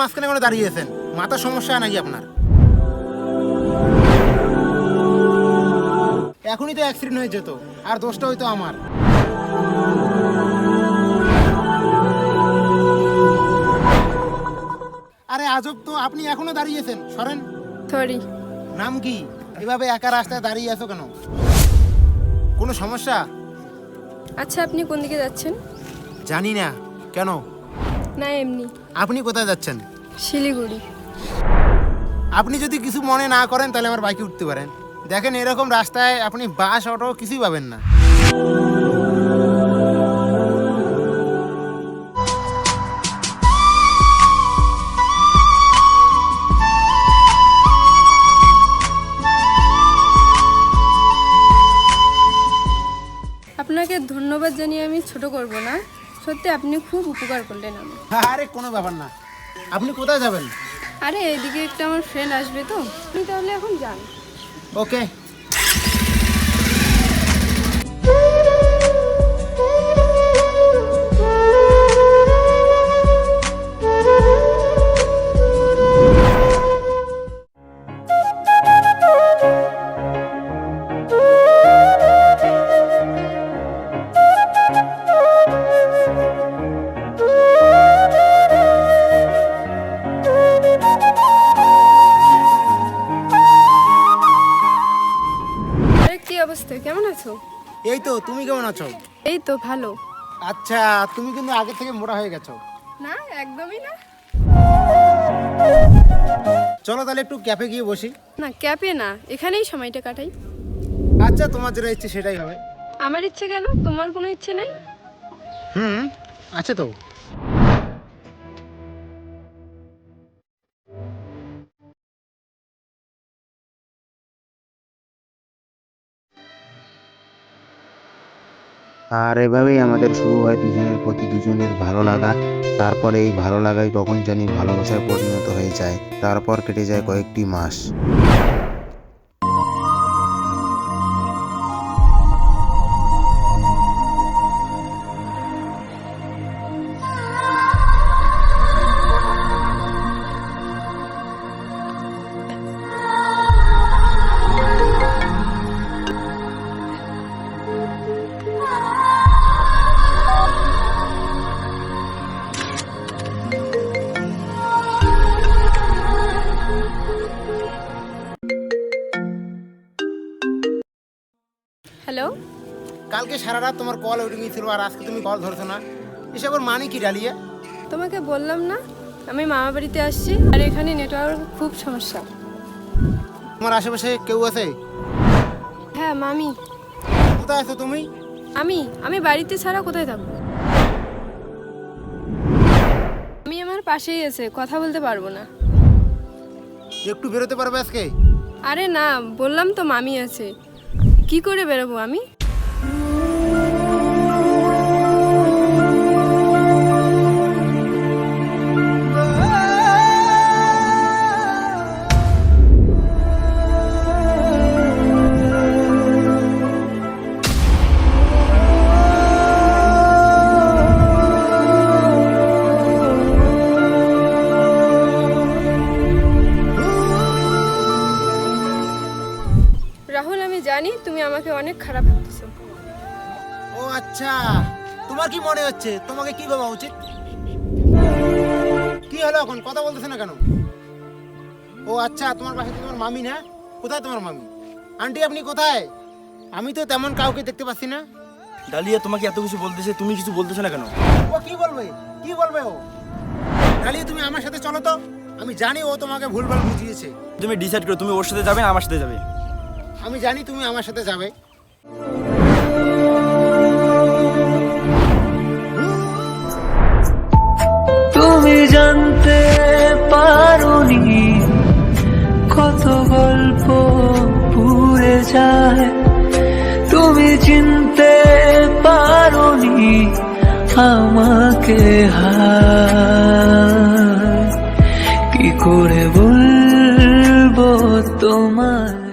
মাঝখানে কোনো দাঁড়িয়েছেন? মাথার সমস্যা নাকি আপনার? এখনই তো অ্যাক্সিডেন্ট হয়ে যেত, আর দোষটা হয়তো আমার। আরে আজব তো, আপনি এখনো দাঁড়িয়েছেন, সরেন। সরি। নাম কি? এভাবে একা রাস্তায় দাঁড়িয়ে আছো কেন? কোনো সমস্যা? আচ্ছা, আপনি কোন দিকে যাচ্ছেন? জানি না। কেন? না, এমনি। আপনি কোথায় যাচ্ছেন? শিলিগুড়ি। আপনি যদি কিছু মনে না করেন তাহলে আমার বাইকে উঠতে পারেন। দেখেন, এরকম রাস্তায় আপনি বাস অটো কিছুই পাবেন না। আপনাকে ধন্যবাদ জানিয়ে আমি ছোট করব না। সত্যি আপনি খুব উপকার করলেন আমার। আরে কোনো ব্যাপার না। আপনি কোথায় যাবেন? আরে এদিকে একটা আমার ফ্রেন্ড আসবে, তো আপনি তাহলে এখন যান। ওকে। আরে কি অবস্থা, কেমন আছো? এই তো, তুমি কেমন আছো? এই তো ভালো। আচ্ছা, তুমি কিন্তু আগে থেকে মোটা হয়ে গেছো। না, একদমই না। চলো তাহলে একটু ক্যাফে গিয়ে বসি। না, ক্যাফে না, এখানেই সময়টা কাটাই। আচ্ছা, তোমার যেটা ইচ্ছে সেটাই হবে। আমার ইচ্ছে কেন? তোমার কোনো ইচ্ছে নেই? আছে তো। আর এভাবেই আমাদের শুরু হয় দুজনের প্রতি দুজনের ভালো লাগা। তারপরে এই ভালো লাগাই কখন জানি ভালোবাসায় পরিণত হয়ে যায়। তারপর কেটে যায় কয়েকটি মাস। হ্যালো। কালকে সারা রাত তোমার কল ওয়েটিং ছিল, আর আজকে তুমি কল ধরছো না। এসবের মানে কি ডালিয়া? তোমাকে বললাম না আমি মামা বাড়িতে আসছি, আর এখানে নেটওয়ার্ক খুব সমস্যা। তোমার আশেপাশে কেউ আছে? হ্যাঁ, মামি। কোথায় আছো তুমি? আমি বাড়িতে ছাড়া কোথায় থাকবো? আমি আমার পাশেই আছে, কথা বলতে পারবো না। একটু বেরোতে পারবে আজকে? আরে না, বললাম তো মামি আছে, কি করে বেরোবো আমি? রাহুল, আমি জানি তুমি আমাকে অনেক খারাপ ভাবতেছো। ও আচ্ছা, তোমার কি মনে হচ্ছে তোমাকে কি ভাবা উচিত? কি হলো, এখন কথা বলতেছে না কেন? ও আচ্ছা, তোমার পাশে তোমার মামি না? কোথায় তোমার মামি? আন্টি আপনি কোথায়? আমি তো তেমন কাউকে দেখতে পাচ্ছি না। ডালিয়া তোমাকে এত কিছু বলতেছে, তুমি কিছু বলতেছো না কেন? ও কি বলবে? কি বলবে ও? ডালিয়া তুমি আমার সাথে চলো তো। আমি জানি ও তোমাকে ভুলভাল বুঝিয়েছে। তুমি ডিসাইড করো, তুমি ওর সাথে যাবে না আমার সাথে যাবে। আমি জানি তুমি আমার সাথে যাবে। তুমি জানতে পারোনি কত গল্প পুড়ে যায়, তুমি চিনতে পারোনি আমাকে। হায় কি করে বলবো তোমায়।